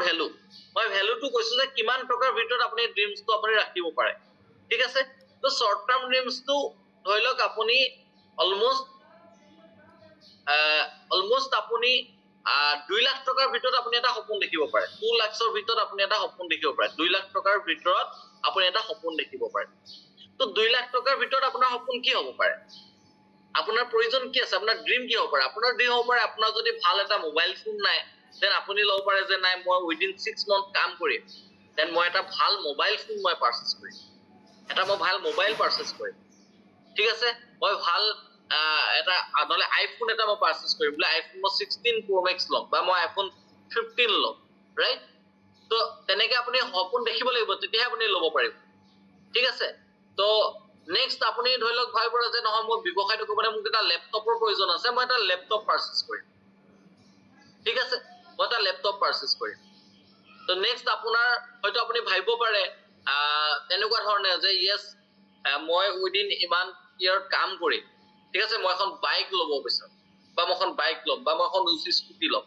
Value মই ভ্যালুটো কৈছো যে কিমান টকাৰ ভিতৰত আপুনি ড্ৰিমছটো আপুনি ৰাখিব পাৰে ঠিক আছে তো শৰ্ট টাৰ্ম ড্ৰিমছটো ধৰি লওক আপুনি অলমোস্ট আপুনি 2 লাখ টকাৰ ভিতৰত আপুনি এটা সপোন দেখিব পাৰে 2 লাখৰ ভিতৰত আপুনি এটা সপোন দেখিব পাৰে 2 লাখ টকাৰ ভিতৰত আপুনি এটা সপোন দেখিব পাৰে তো 2 লাখ টকাৰ ভিতৰত আপোনাৰ সপোন কি হ'ব পাৰে আপোনাৰ প্ৰয়োজন কি আছে আপোনাৰ ড্ৰিম কি হ'ব পাৰে আপোনাৰ ড্ৰিম হ'ব পাৰে আপোনাৰ যদি ভাল এটা মোবাইল ফোন নাই দেন আপুনি লব পাৰে যে নাই মই উইদিন 6 মান্থ কাম কৰিম দেন মই এটা ভাল মোবাইল ফোন মই পাৰচেজ কৰিম এটা মই ভাল মোবাইল পাৰচেজ কৰিম ঠিক আছে মই ভাল এটা আনলে আইফোন এটা মই পাৰচেজ কৰিম বলে আইফোন 16 Pro Max লম বা মই আইফোন 15 লম ৰাইট তো তেনেকে আপুনি সপোন দেখিব লাগিব তেতিয়াহে আপুনি লব পাৰিব ঠিক আছে তো নেক্সট আপুনি ধৰি লওক ভাই পৰা যে নহয় মই ব্যৱসায়টো কৰিবলৈ মোক এটা ল্যাপটপৰ প্ৰয়োজন আছে মই এটা ল্যাপটপ পাৰচেজ কৰিম ঠিক আছে মই এটা ল্যাপটপ পাৰচেজ কৰিম তো নেক্সট আপোনাৰ হয়তো আপুনি ভাবিব পাৰে তেনেকুৱা ধৰণে যে ইয়েস মই উইদিন ইমান ইয়াৰ কাম কৰি ঠিক আছে মই এখন বাইক লব বিচাৰো বা মই এখন বাইক লম বা মই এখন উচি স্কুটি লম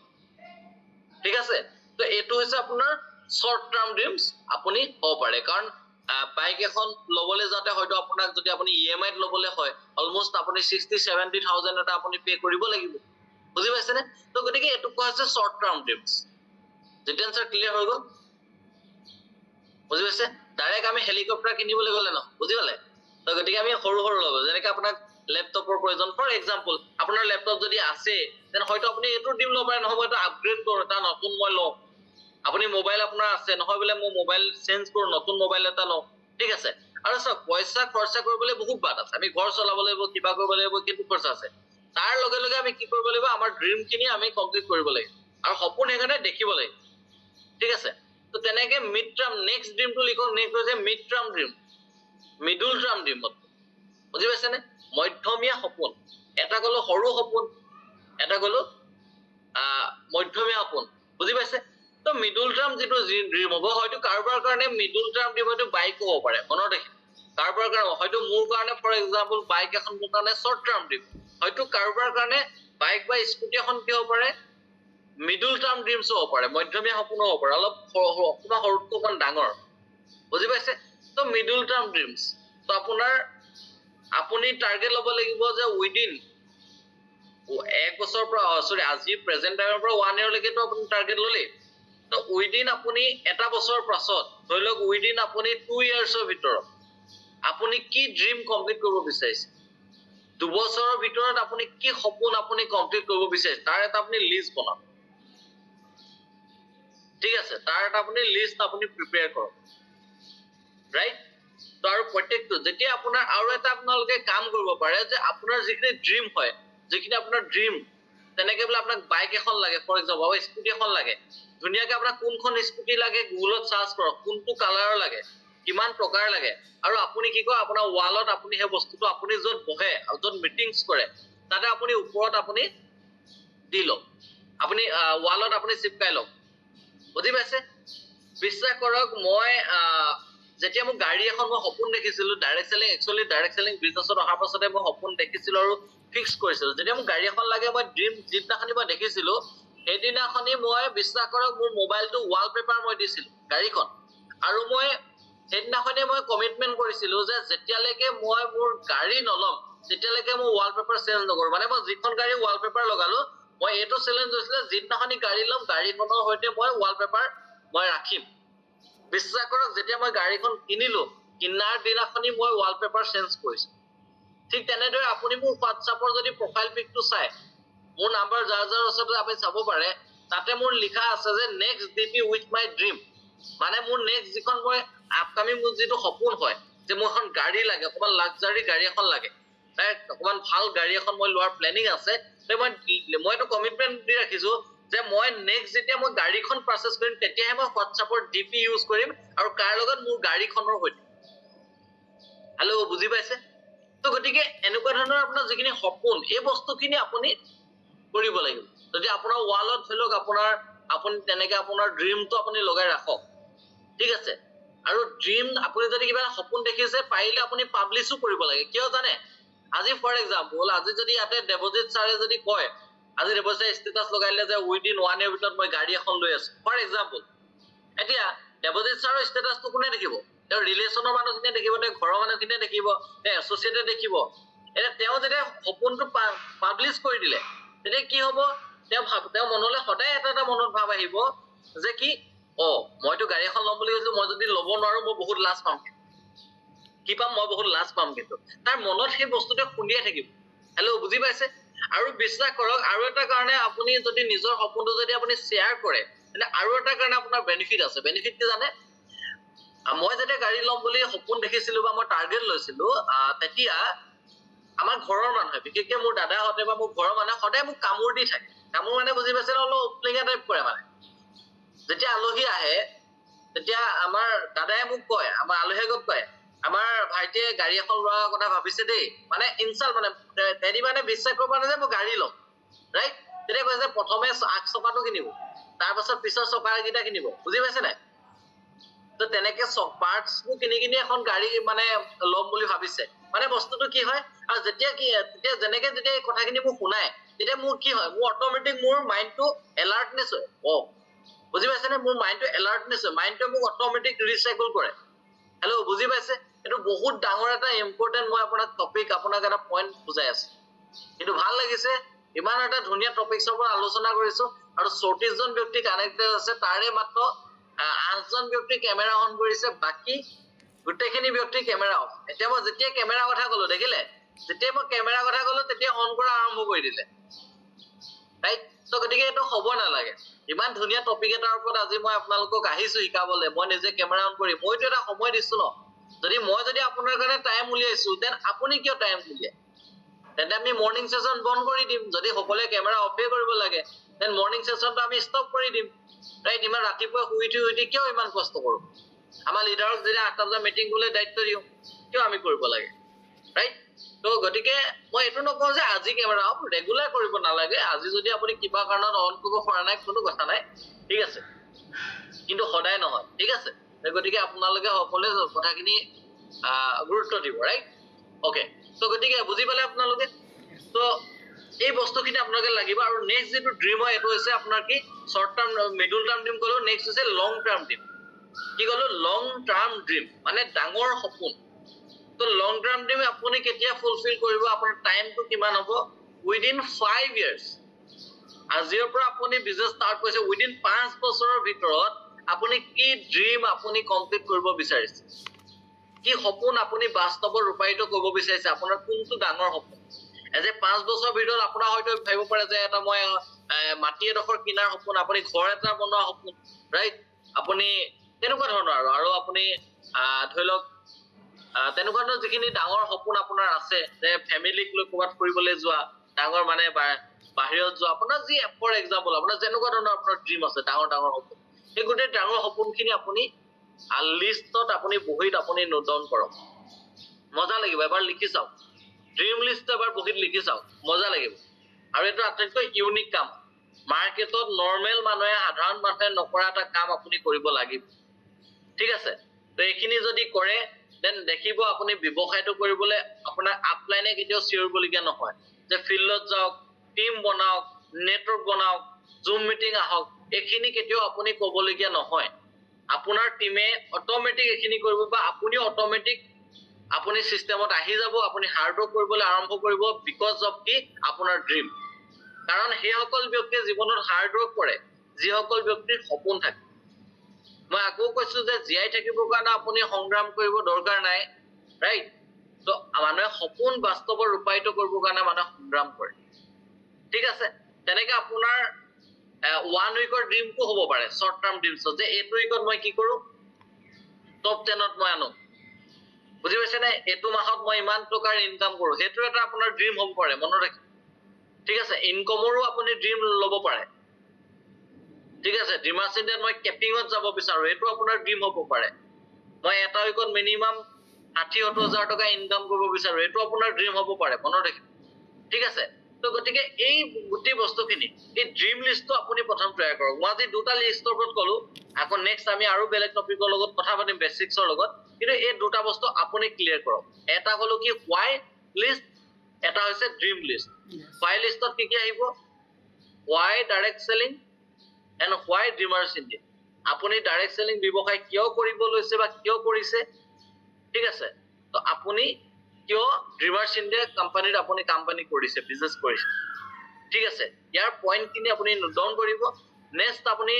ঠিক আছে তো এটো হৈছে আপোনাৰ শৰ্ট টাৰ্ম ড্ৰিমছ আপুনি হ'ব পাৰে কাৰণ বাইক এখন লবলে যাতে হয়তো আপোনাক যদি আপুনি ইএমআই লবলে হয় অলমোস্ট আপুনি 60-70,000 এটা আপুনি পে কৰিব লাগিব বুজি পাইছেনে তো গতিকে এটো কোৱা হৈছে শৰ্ট টাৰ্ম ড্ৰিমছ যেটা আনসাৰ ক্লিয়াৰ হৈ গল বুজি পাইছে ডাইৰেক্ট আমি হেলিকপ্টাৰ কিনিবলৈ গলে ন বুজি পালে তো গতিকে আমি সৰু সৰু লব যেনেকৈ আপোনাক ল্যাপটপৰ প্ৰয়োজন ফৰ এক্সাম্পল আপোনাৰ ল্যাপটপ যদি আছে দেন হয়তো আপুনি এটো ডিম লব পাৰে নহয় এটা আপগ্ৰেড কৰো এটা নতুন মই লও আপুনি মোবাইল আপোনাৰ আছে নহয় বলে মই মোবাইল চেঞ্জ কৰো নতুন মোবাইল এটা লও ঠিক আছে আৰু সব পইচা খৰচা কৰিবলৈ বহুত বাট আছে আমি ঘৰ চলাব লাগিব কিবা কৰিব লাগিব কিন্তু খৰচা আছে তাৰ লগে লগে আমি কি কৰিব লাগিব আমাৰ ড্ৰিম কিনি আমি কমপ্লিট কৰিব লাগিব আৰু সপোন হেগানে দেখিব লাগিব ঠিক আছে তো তেনেকে mid term next dream to লিখক নেক্সট হৈছে mid term dream middle term dream বুজি পাইছেনে মধ্যমীয়া সপোন এটা গলো সৰু সপোন এটা গলো মধ্যমীয়া সপোন বুজি পাইছে তো মিডল টাৰ্ম যেটো ড্ৰিম হ'ব হয়তো কাৰোবাৰ কাৰণে মিডল টাৰ্ম ড্ৰিম হয়তো বাইক হ'ব পাৰে মনত ৰাখি কাৰোবাৰ কাৰণে হয়তো মোৰ কাৰণে ফৰ এক্সাম্পল বাইক এখন মোৰ কাৰণে শৰ্ট টাৰ্ম ড্ৰিম হয়তো কাৰোবাৰ কাৰণে বাইক বা স্কুটি এখন কি হ'ব পাৰে মিডল টাৰ্ম ড্ৰিমস হ'ব পাৰে মধ্যমীয়া সপোন হ'ব পাৰে অলপ অকমান সৰুতকৈ অকমান ডাঙৰ বুজি পাইছে তো মিডল টাৰ্ম ড্ৰিমস তো আপোনাৰ আপুনি টাৰ্গেট লব লাগিব যে উইদিন এক বছৰ পৰা সৰি আজি প্ৰেজেন্ট টাইমৰ পৰা 1 ইয়াৰ লৈকে তো আপুনি টাৰ্গেট ললে তো উইদিন আপুনি এটা বছৰ পাছত ধৰি লওক উইদিন আপুনি 2 ইয়াৰ্ছৰ ভিতৰত আপুনি কি ড্ৰিম কমপ্লিট কৰিব বিচাৰিছে 2 বছৰৰ ভিতৰত আপুনি কি সপোন আপুনি কমপ্লিট কৰিব বিচাৰিছে তাৰ এটা আপুনি লিষ্ট বনাওক ঠিক আছে তাৰ এটা আপুনি লিষ্ট আপুনি প্ৰিপেয়াৰ কৰক ৰাইট তো আৰু প্ৰত্যেকটো যেতিয়া আপোনাৰ আৰু এটা আপোনালোকে কাম কৰিব পাৰে যে আপোনাৰ যিখিনি ড্ৰিম হয় যিখিনি আপোনাৰ ড্ৰিম তেনেকে বলে আপোনাক বাইক এখন লাগে ফৰ এক্সাম্পল বা স্কুটি এখন লাগে ধুনিয়াকে আপোনাক কোনখন স্কুটি লাগে গুগলত সাৰ্চ কৰক কোনটো কালাৰৰ লাগে কিমান টকাৰ লাগে আৰু আপুনি কি কয় আপোনাৰ ওয়ালত আপুনি হে বস্তুটো আপুনি যত বহে আৰু যত মিটিংস কৰে তাতে আপুনি ওপৰত আপুনি দিল আপুনি ওয়ালত আপুনি চিপকাই লওক বুজি পাইছে বিশ্বাস কৰক মই যেতিয়া মই গাড়ী এখন মই সপোন দেখিছিলো direct selling actually direct selling বিজনেছত অহাৰ পাছতে মই সপোন দেখিছিলো আৰু ফিক্স কৰিছিলো যেতিয়া মই গাড়ী এখন লাগে মই ড্ৰিম জিতনাখনি মই দেখিছিলো সেইদিনাখনি মই বিশ্বাস কৰক মোৰ মোবাইলটো ওয়ালপেপাৰ মই দিছিলো গাড়ীখন আৰু মই সেইদিনাখনি মই কমিটমেন্ট কৰিছিলো যে যেতিয়ালৈকে মই মোৰ গাড়ী নলম তেতিয়ালৈকে মই ওয়ালপেপাৰ চেঞ্জ নকৰো মানে মই যিখন গাড়ী ওয়ালপেপাৰ লগালো মই এটো চ্যালেঞ্জ হৈছিল জিতনাখনি গাড়ী লম গাড়ীখনৰ হৈতে মই ওয়ালপেপাৰ মই ৰাখিম বিশ্বাস কৰক যেতিয়া মই গাড়ীখন কিনিলো কিনাৰ দিনাখনি মই ওয়ালপেপাৰ চেঞ্জ কৰিছো ঠিক তেনেদৰে আপুনি মোৰ WhatsAppৰ যদি প্ৰফাইল পিকটো চাই মোৰ নাম্বাৰ যাৰ যাৰ ওচৰত আপুনি চাব পাৰে তাতে মোৰ লিখা আছে যে next DP with my dream মানে মোৰ নেক্সট যিখন মই আপকামিং মোৰ যেটো সপোন হয় যে মোৰ এখন গাড়ী লাগে অকমান লাক্সাৰি গাড়ী এখন লাগে তাই অকমান ভাল গাড়ী এখন মই লোৱাৰ প্ল্যানিং আছে তে মই তো কমিটমেন্ট দি ৰাখিছো যে মই নেক্সট যেতিয়া মই গাড়ীখন পাৰচেজ কৰিম তেতিয়াহে মই WhatsAppৰ ডিপি ইউজ কৰিম আৰু কাৰ লগত মোৰ গাড়ীখনৰ হৈতে হেল্ল বুজি পাইছে তো গতিকে এনেকুৱা ধৰণৰ আপোনাৰ যিখিনি সপোন এই বস্তুখিনি আপুনি কৰিব লাগিব যদি আপোনাৰ ওয়ালত ধলক আপুনি তেনেকে আপোনাৰ ড্ৰিমটো আপুনি লগাই ৰাখক ঠিক আছে আৰু ড্ৰিম আপুনি যদি কিবা সপোন দেখিছে পাৰিলে আপুনি পাবলিশো কৰিব লাগে কিয় জানে আজি ফৰ এক্সাম্পল আজি যদি ইয়াতে দেৱজিত ছাৰে যদি কয় আজি দেৱজিত ষ্টেটাস লগাইলে যে উইদিন 1 ইয়াৰ ভিতৰত মই গাড়ী এখন লৈ আছো ফৰ এক্সাম্পল এতিয়া দেৱজিৎ ছাৰৰ ষ্টেটাছটো কোনে দেখিব? তেওঁৰ ৰিলেশ্যনৰ মানুহখিনিয়ে দেখিব, তেওঁ ঘৰৰ মানুহখিনিয়ে দেখিব, তেওঁ এছ'চিয়েটে দেখিব। এতিয়া তেওঁ যেতিয়া সপোনটো পাব্লিছ কৰি দিলে, তেতিয়া কি হ'ব? তেওঁ মনলৈ সদায় এটা মনত ভাৱ আহিব যে কি, মইতো গাড়ী এখন ল'ম বুলি কৈছো, মই যদি ল'ব নোৱাৰো মই বহুত লাজ পাম। কি পাম? মই বহুত লাজ পাম। কিন্তু তাৰ মনত সেই বস্তুটো খুন্দিয়াই থাকিব। হেল্ল', বুজি পাইছে? আৰু বিশ্বাস কৰক, আৰু এটা কাৰণে আপুনি যদি নিজৰ সপোনটো যদি আপুনি শ্বেয়াৰ কৰে, তেন্তে আৰু এটা কাৰণে আপোনাৰ বেনিফিট আছে। বেনিফিট কি জানে? মই যেতিয়া গাড়ী ল'ম বুলি সপোন দেখিছিলো বা মই টাৰ্গেট লৈছিলো, তেতিয়া আমাৰ ঘৰৰ মানুহে, বিশেষকৈ মোৰ দাদাহঁতে বা মোৰ ঘৰৰ মানুহে সদায় মোক কামোৰ দি থাকে। কামোৰ মানে বুজি পাইছে, অলপ উপ্লিঙা টাইপ কৰে। মানে যেতিয়া আলহী আহে, তেতিয়া আমাৰ দাদাই মোক কয়, আমাৰ আলহীক কয়, আমাৰ ভাইটিয়ে গাড়ী এখন লোৱাৰ কথা ভাবিছে দেই। মানে ইনচাল্ট, মানে তেৰি মানে বিশ্বাস কৰিব পাৰে যে মই গাড়ী ল'ম, ৰাইট? তেতিয়া কৈছে প্ৰথমে আগ চকাটো কিনিব, তাৰপাছত পিছৰ চকাকেইটা কিনিব। বুজি পাইছে নাই? তো তেনেকে পাৰ্টছবোৰ কিনি এখন গাড়ী মানে ল'ম বুলি ভাবিছে। মানে বস্তুটো কি হয়, আৰু যেতিয়া যেনেকে যেতিয়া এই কথাখিনি মোক শুনাই, তেতিয়া মোৰ কি হয়, মোৰ অট'মেটিক মোৰ মাইণ্ডটো এলাৰ্টনেছ হয়। বুজি পাইছে নে? মোৰ মাইণ্ডটো এলাৰ্টনেছ হয়। মাইণ্ডটোৱে মোক অট'মেটিক ৰিচাইকল কৰে। হেল্ল', বুজি পাইছে? এইটো বহুত ডাঙৰ এটা ইম্পৰ্টেণ্ট, মই আপোনাক টপিক, আপোনাক এটা পইণ্ট বুজাই আছো। কিন্তু ভাল লাগিছে, ইমান এটা ধুনীয়া টপিকছৰ পৰা আলোচনা কৰিছো, আৰু 34 জন ব্যক্তি কানেক্টেড আছে। তাৰে মাত্ৰ 8 জন ব্যক্তি কেমেৰা অন কৰিছে, বাকী গোটেইখিনি ব্যক্তি কেমেৰা অফ। এতিয়া মই যেতিয়া কেমেৰা কথা কলো, দেখিলে? যেতিয়া মই কেমেৰা কথা কলো, তেতিয়া অন কৰা আৰম্ভ কৰি দিলে, ৰাইট? তো গতিকে এইটো হ'ব নালাগে। ইমান ধুনীয়া টপিক এটাৰ ওপৰত আজি মই আপোনালোকক আহিছো শিকাবলৈ, মই নিজে কেমেৰা অন কৰি, মইতো এটা সময় দিছো ন। যদি আপোনাৰ কাৰণে টাইম উলিয়াইছো, দেন আপুনি কিয় টাইম উলিয়ায়? তেন্তে আমি মৰ্ণিং সেশন বন্ধ কৰি দিম। যদি সকলোৱে কেমেৰা অফে কৰিব লাগে, দেন মৰ্ণিং সেশনটো আমি ষ্টপ কৰি দিম, ৰাইট? ইমান ৰাতিপুৱা শুই উঠি কিয় ইমান কষ্ট কৰো? আমাৰ লিডাৰক যদি 8টা বজাত মিটিং কৰিবলৈ দায়িত্ব দিওঁ, কিয় আমি কৰিব লাগে, ৰাইট? তো গতিকে মই এইটো নকওঁ যে আজি কেমেৰা অফ, ৰেগুলাৰ কৰিব নালাগে। আজি যদি আপুনি কিবা কাৰণত অন কৰিব পৰা নাই, কোনো কথা নাই, ঠিক আছে, কিন্তু সদায় নহয়, ঠিক আছে? গতিকে আপোনালোকে সকলোৱে কথাখিনি গুৰুত্ব দিব, ৰাইট? অকে, তো গতিকে বুজি পালে আপোনালোকে? তো এই বস্তুখিনি আপোনালোকে লাগিব। আৰু নেক্সট যিটো ড্ৰিম হয়, এইটো হৈছে আপোনাৰ কি, short term, middle term dream কলো, নেক্সট হৈছে লং টাৰ্ম ড্ৰিম। কি কলো? লং টাৰ্ম ড্ৰিম, মানে ডাঙৰ সপোন। তো লং টাৰ্ম ড্ৰিম আপুনি কেতিয়া ফুলফিল কৰিব? আপোনাৰ টাইমটো কিমান হ'ব? Within 5 years। আজিৰ পৰা আপুনি বিজনেছ ষ্টাৰ্ট কৰিছে, উইদিন 5 বছৰৰ ভিতৰত আপুনি কি ড্ৰিম আপুনি কমপ্লিট কৰিব বিচাৰিছে? কি সপোন আপুনি বাস্তৱত ৰূপায়িত কৰিব বিচাৰিছে? আপোনাৰ কোনটো ডাঙৰ সপোন? এজ এ 5 বছৰৰ ভিতৰত আপোনাৰ হয়তো ভাবিব পাৰে যে এটা মই মাটি এডোখৰ কিনাৰ সপোন, আপুনি ঘৰ এটা বনোৱা সপোন, ৰাইট? আপুনি তেনেকুৱা ধৰণৰ আৰু আপুনি ধৰি লওক তেনেকুৱা ধৰণৰ যিখিনি ডাঙৰ সপোন আপোনাৰ আছে, যে ফেমিলিক লৈ ক'ৰবাত ফুৰিবলৈ যোৱা, ডাঙৰ মানে বাহিৰত যোৱা, আপোনাৰ যি ফৰ এক্সাম্পল আপোনাৰ যেনেকুৱা ধৰণৰ আপোনাৰ ড্ৰিম আছে, ডাঙৰ সপোন, সেই গোটেই ডাঙৰ সপোনখিনি আপুনি লিষ্টত আপুনি বহীত আপুনি নোট ডাউন কৰক। মজা লাগিব, এবাৰ লিখি চাওক। ড্ৰিম লিষ্ট এবাৰ বহীত লিখি চাওক, মজা লাগিব। আৰু এইটো আটাইতকৈ ইউনিক কাম। মাৰ্কেটত নৰ্মেল মানুহে, সাধাৰণ মানুহে নকৰা এটা কাম আপুনি কৰিব লাগিব, ঠিক আছে? তো এইখিনি যদি কৰে, দেন দেখিব আপুনি ব্যৱসায়টো কৰিবলৈ আপোনাৰ আপলাইনে কেতিয়াও চিঞৰিবলগীয়া নহয় যে ফিল্ডত যাওক, টিম বনাওক, নেটৱৰ্ক বনাওক, জুম মিটিং আহক, এইখিনি কেতিয়াও আপুনি ক'বলগীয়া নহয়। আপোনাৰ টিমে অট'মেটিক এইখিনি কৰিব, বা আপুনিও অট'মেটিক আপুনি চিষ্টেমত আহি যাব। আপুনি হাৰ্ড ৱৰ্ক কৰিবলৈ আৰম্ভ কৰিব, বিকজ অফ কি? আপোনাৰ ড্ৰিম। কাৰণ সেইসকল ব্যক্তিয়ে জীৱনত হাৰ্ড ৱৰ্ক কৰে যিসকল ব্যক্তিৰ সপোন থাকে। মই আকৌ কৈছো যে জীয়াই থাকিবৰ কাৰণে আপুনি সংগ্ৰাম কৰিব দৰকাৰ নাই, ৰাইট? তো মানুহে সপোন বাস্তৱত ৰূপায়িত কৰিবৰ কাৰণে মানুহে সংগ্ৰাম কৰে, ঠিক আছে? তেনেকে আপোনাৰ 1 উইকৰ ড্ৰিমটো হ'ব পাৰে, শৰ্ট টাৰ্ম ড্ৰিমছত, যে এইটো উইকত মই কি কৰো, টপ 10ত মই আনো, বুজি পাইছে নে? এইটো মাহত মই ইমান টকাৰ ইনকাম কৰো, সেইটো এটা আপোনাৰ ড্ৰিম হ'ব পাৰে, মনত ৰাখিব, ঠিক আছে? ইনকমৰো আপুনি ড্ৰিম ল'ব পাৰে, ঠিক আছে? ড্ৰিমাৰ্ছ ইণ্ডিয়াত মই কেপিঙত যাব বিচাৰো, এইটো আপোনাৰ ড্ৰিম হ'ব পাৰে। মই এটা উইকত মিনিমাম 60-70 হাজাৰ টকা ইনকাম কৰিব বিচাৰো, এইটো আপোনাৰ ড্ৰিম হ'ব পাৰে, মনত ৰাখিব, ঠিক আছে? তো গতিকে এই গোটেই বস্তুখিনি, এই ড্ৰিম লিষ্টটো আপুনি প্ৰথম তৈয়াৰ কৰক। মই আজি 2টা লিষ্টৰ ওপৰত ক'লো, আকৌ নেক্সট আমি আৰু বেলেগ টপিকৰ লগত কথা পাতিম, বেচিক্সৰ লগত। কিন্তু এই 2টা বস্তু আপুনি ক্লিয়াৰ কৰক। এটা ক'লো কি হোৱাই লিষ্ট, এটা হৈছে ড্ৰিম লিষ্ট। হোৱাই লিষ্টত কি আহিব? Why direct selling and why dreamers India. আপুনি ডাইৰেক্ট সেলিং ব্যৱসায় কিয় কৰিব লৈছে বা কিয় কৰিছে ঠিক আছে তো আপুনি কিয় ড্ৰিমাৰ্ছ ইণ্ডিয়া কোম্পানীত আপুনি কোম্পানী কৰিছে বিজনেছ কৰিছে ঠিক আছে ইয়াৰ পইণ্ট খিনি আপুনি নোট ডাউন কৰিব নেক্সট আপুনি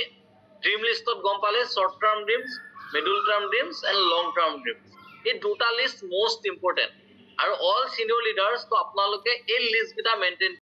ড্ৰিম লিষ্টত গম পালে short term dreams middle term dreams and long term dreams এই দুটা লিষ্ট মোষ্ট ইম্পৰ্টেণ্ট আৰু অল সিনিয়ৰ লিডাৰ্ছ তো আপোনালোকে এই লিষ্ট কেইটা মেইনটেইন